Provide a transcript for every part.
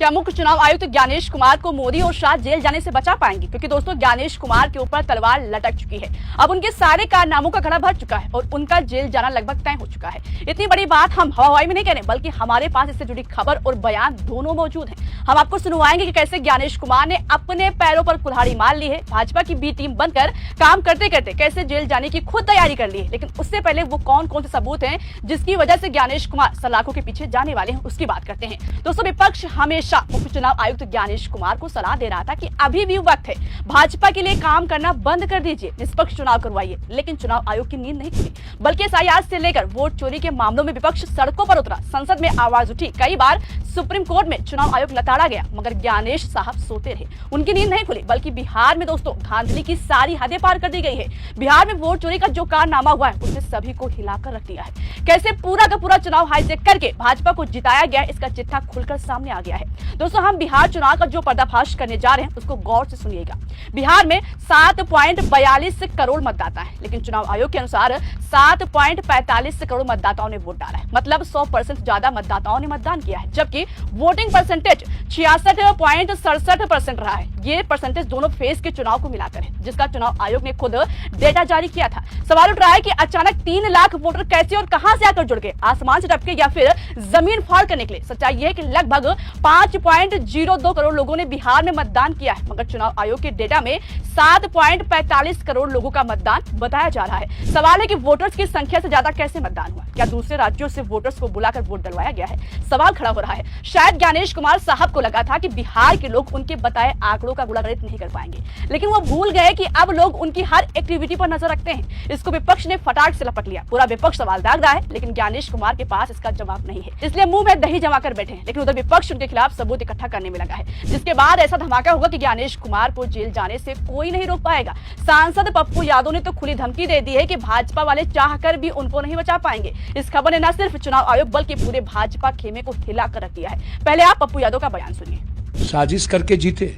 क्या मुख्य चुनाव आयुक्त ज्ञानेश कुमार को मोदी और शाह जेल जाने से बचा पाएंगे? क्योंकि दोस्तों ज्ञानेश कुमार के ऊपर तलवार लटक चुकी है। अब उनके सारे कारनामों का घड़ा भर चुका है और उनका जेल जाना लगभग तय हो चुका है। इतनी बड़ी बात हम हवाई में नहीं कह रहे, बल्कि हमारे पास इससे जुड़ी खबर और बयान दोनों मौजूद हैं। हम आपको सुनवाएंगे कि कैसे ज्ञानेश कुमार ने अपने पैरों पर कुल्हाड़ी मार ली है, भाजपा की बी टीम बनकर काम करते करते कैसे जेल जाने की खुद तैयारी कर ली है। लेकिन उससे पहले वो कौन कौन से सबूत हैं जिसकी वजह से ज्ञानेश कुमार सलाखों के पीछे जाने वाले हैं, उसकी बात करते हैं। दोस्तों विपक्ष हमेशा मुख्य चुनाव आयुक्त ज्ञानेश कुमार को सलाह दे रहा था कि अभी भी वक्त है, भाजपा के लिए काम करना बंद कर दीजिए, निष्पक्ष चुनाव करवाइए। लेकिन चुनाव आयोग की नींद नहीं खुली, बल्कि एसआईआर से लेकर वोट चोरी के मामलों में विपक्ष सड़कों पर उतरा, संसद में आवाज उठी, कई बार सुप्रीम कोर्ट में चुनाव आयोग लताड़ा गया, मगर ज्ञानेश साहब सोते रहे। उनकी नींद नहीं खुली, बल्कि बिहार में दोस्तों धांधली की सारी हदें पार कर दी गई है। बिहार में वोट चोरी का जो कारनामा हुआ है उसने सभी को हिलाकर रख दिया है। कैसे पूरा का पूरा चुनाव हाईजैक करके भाजपा को जिताया गया, इसका चिट्ठा खुलकर सामने आ गया है। दोस्तों हम बिहार चुनाव का जो पर्दाफाश करने जा रहे हैं उसको गौर से सुनिएगा। बिहार में 7.42 करोड़ मतदाता है, लेकिन चुनाव आयोग के अनुसार 7.45 करोड़ मतदाताओं ने वोट डाला है। मतलब 100% ज्यादा मतदाताओं ने मतदान किया है, जबकि वोटिंग परसेंटेज 66.67% रहा है। ये परसेंटेज दोनों फेज के चुनाव को मिलाकर है, जिसका चुनाव आयोग ने खुद डेटा जारी किया था। सवाल उठ रहा है कि अचानक 3 लाख वोटर कैसे और कहां से आकर जुड़ गए, आसमान से टपके या फिर जमीन फाड़ कर निकले। सच्चाई यह है कि लगभग 5.02 करोड़ लोगों ने बिहार में मतदान किया है, मगर चुनाव आयोग के डेटा में 7.45 करोड़ लोगों का मतदान बताया जा रहा है। सवाल है कि वोटर्स की संख्या से ज्यादा कैसे मतदान हुआ? क्या दूसरे राज्यों से वोटर्स को बुलाकर वोट डलवाया गया है? सवाल खड़ा हो रहा है। शायद ज्ञानेश कुमार साहब को लगा था कि बिहार के लोग उनके बताए आंकड़ों का गुणागणित नहीं कर पाएंगे, लेकिन वो भूल गए कि अब लोग उनकी हर एक्टिविटी पर नजर रखते हैं। इसको विपक्ष ने फटाक से लपट लिया। पूरा विपक्ष सवाल दाग रहा है, लेकिन ज्ञानेश कुमार के पास इसका जवाब नहीं है, इसलिए मुंह में दही जमा कर बैठे हैं। लेकिन उधर विपक्ष उनके खिलाफ सबूत इकट्ठा करने में लगा है, जिसके बाद ऐसा धमाका होगा कि ज्ञानेश कुमार को जेल जाने से कोई नहीं रोक पाएगा। सांसद पप्पू यादव ने तो खुली धमकी दे दी है कि भाजपा वाले चाहकर भी उनको नहीं बचा पाएंगे। इस खबर ने न सिर्फ चुनाव आयोग बल्कि पूरे भाजपा खेमे को हिला कर रख दिया है। पहले आप पप्पू यादव का बयान सुनिए। साजिश करके जीते,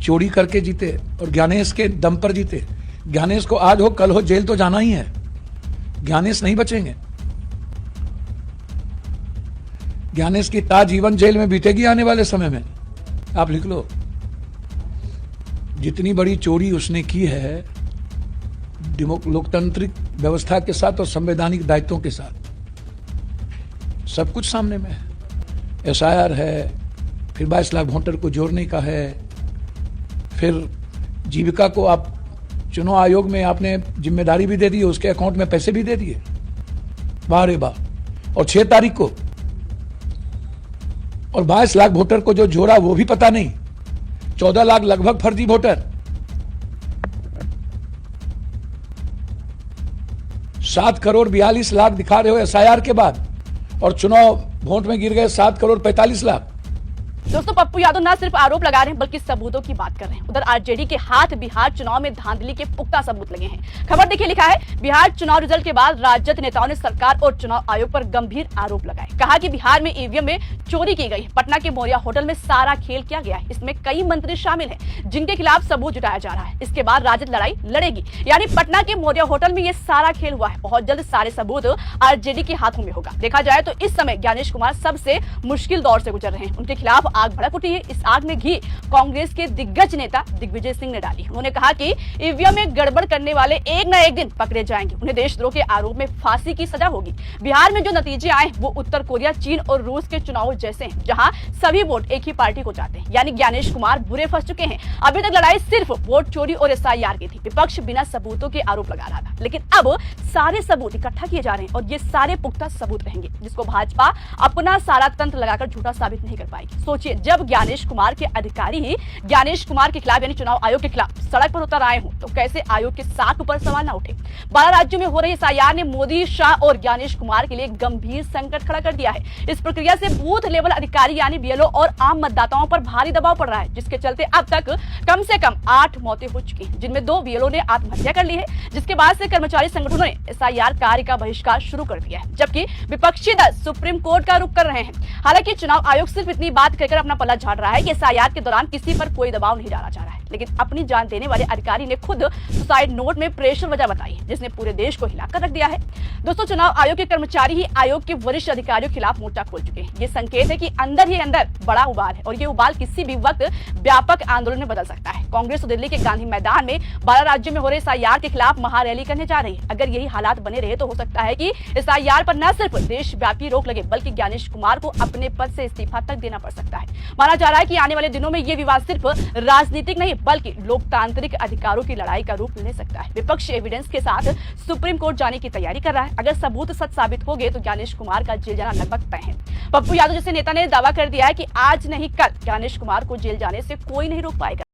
चोरी करके जीते और ज्ञानेश के दम पर जीते। ज्ञानेश को आज हो कल हो जेल तो जाना ही है, ज्ञानेश नहीं बचेंगे। ज्ञानेश की ताजीवन जेल में बीतेगी आने वाले समय में, आप लिख लो। जितनी बड़ी चोरी उसने की है लोकतांत्रिक व्यवस्था के साथ और संवैधानिक दायित्वों के साथ, सब कुछ सामने में है। एसआईआर है, फिर 22 लाख वोटर को जोड़ने का है, फिर जीविका को आप चुनाव आयोग में आपने जिम्मेदारी भी दे दी, उसके अकाउंट में पैसे भी दे दिए, वाह रे वाह। और 6 तारीख को और 22 लाख वोटर को जो जोड़ा वो भी पता नहीं, 14 लाख लगभग फर्जी वोटर, 7 करोड़ 42 लाख दिखा रहे हो एसआईआर के बाद, और चुनाव वोट में गिर गए 7 करोड़ 45 लाख। दोस्तों पप्पू यादव न सिर्फ आरोप लगा रहे हैं बल्कि सबूतों की बात कर रहे हैं। उधर आरजेडी के हाथ बिहार चुनाव में धांधली के पुख्ता सबूत लगे हैं। खबर देखिए, लिखा है बिहार चुनाव रिजल्ट के बाद राजद नेताओं ने सरकार और चुनाव आयोग पर गंभीर आरोप लगाए। कहा कि बिहार में ईवीएम में चोरी की गई, पटना के मौर्या होटल में सारा खेल किया गया है, इसमें कई मंत्री शामिल हैं जिनके खिलाफ सबूत जुटाया जा रहा है। इसके बाद राजद लड़ाई लड़ेगी, यानी पटना के मौर्या होटल में ये सारा खेल हुआ है। बहुत जल्द सारे सबूत आरजेडी के हाथों में होगा। देखा जाए तो इस समय ज्ञानेश कुमार सबसे मुश्किल दौर से गुजर रहे हैं। उनके खिलाफ आग भड़क उठी है। इस आग में घी कांग्रेस के दिग्गज नेता दिग्विजय सिंह ने डाली। उन्होंने कहा कि ईवीएम में गड़बड़ करने वाले एक न एक दिन पकड़े जाएंगे, उन्हें देशद्रोह के आरोप में फांसी की सजा होगी। बिहार में जो नतीजे आए वो उत्तर कोरिया, चीन और रूस के चुनावों जैसे हैं, जहां सभी वोट एक ही पार्टी को जाते हैं। यानी ज्ञानेश कुमार बुरे फंस चुके हैं। अभी तक लड़ाई सिर्फ वोट चोरी और एसआईआर की थी। विपक्ष बिना सबूतों के आरोप लगा रहा था, लेकिन अब सारे सबूत इकट्ठा किए जा रहे हैं और ये सारे पुख्ता सबूत रहेंगे, जिसको भाजपा अपना सारा तंत्र लगाकर झूठा साबित नहीं कर पाएगी। सोचिए, जब ज्ञानेश कुमार के अधिकारी ही ज्ञानेश कुमार के खिलाफ यानी चुनाव आयोग के खिलाफ सड़क पर उतर आए हों, तो कैसे आयोग के साख पर सवाल न उठे। 12 राज्यों में हो रही एसआईआर ने मोदी, शाह और ज्ञानेश कुमार के लिए गंभीर संकट खड़ा कर दिया है। इस प्रक्रिया से बूथ लेवल अधिकारी यानी बीएलओ और आम मतदाताओं पर भारी दबाव पड़ रहा है, जिसके चलते अब तक कम से कम 8 मौतें हो चुकी हैं, जिनमें 2 बीएलओ ने आत्महत्या कर ली है। जिसके बाद से कर्मचारी संगठनों ने एसआईआर कार्य का बहिष्कार शुरू कर दिया है, जबकि विपक्षी दल सुप्रीम कोर्ट का रुख कर रहे हैं। हालांकि चुनाव आयोग सिर्फ इतनी बात करके लेकर अपना पल्ला झाड़ रहा है कि एसआईआर के दौरान किसी पर कोई दबाव नहीं डाला जा रहा है, लेकिन अपनी जान देने वाले अधिकारी ने खुद सुसाइड नोट में प्रेशर वजह बताई है, जिसने पूरे देश को हिलाकर रख दिया है। दोस्तों, चुनाव आयोग के कर्मचारी ही आयोग के वरिष्ठ अधिकारियों के खिलाफ मोर्चा खोल चुके हैं। ये संकेत है कि अंदर ही अंदर बड़ा उबाल है और ये उबाल किसी भी वक्त व्यापक आंदोलन में बदल सकता है। कांग्रेस तो दिल्ली के गांधी मैदान में 12 राज्यों में हो रहे एसआईआर के खिलाफ महारैली करने जा रही है। अगर यही हालात बने रहे तो हो सकता है कि एसआईआर पर न सिर्फ देशव्यापी रोक लगे, बल्कि ज्ञानेश कुमार को अपने पद से इस्तीफा तक देना पड़ सकता है। माना जा रहा है कि आने वाले दिनों में ये विवाद सिर्फ राजनीतिक नहीं बल्कि लोकतांत्रिक अधिकारों की लड़ाई का रूप ले सकता है। विपक्ष एविडेंस के साथ सुप्रीम कोर्ट जाने की तैयारी कर रहा है। अगर सबूत सच साबित हो गए तो ज्ञानेश कुमार का जेल जाना लगभग तय है। पप्पू यादव जैसे नेता ने दावा कर दिया है कि आज नहीं कल ज्ञानेश कुमार को जेल जाने से कोई नहीं रोक पाएगा।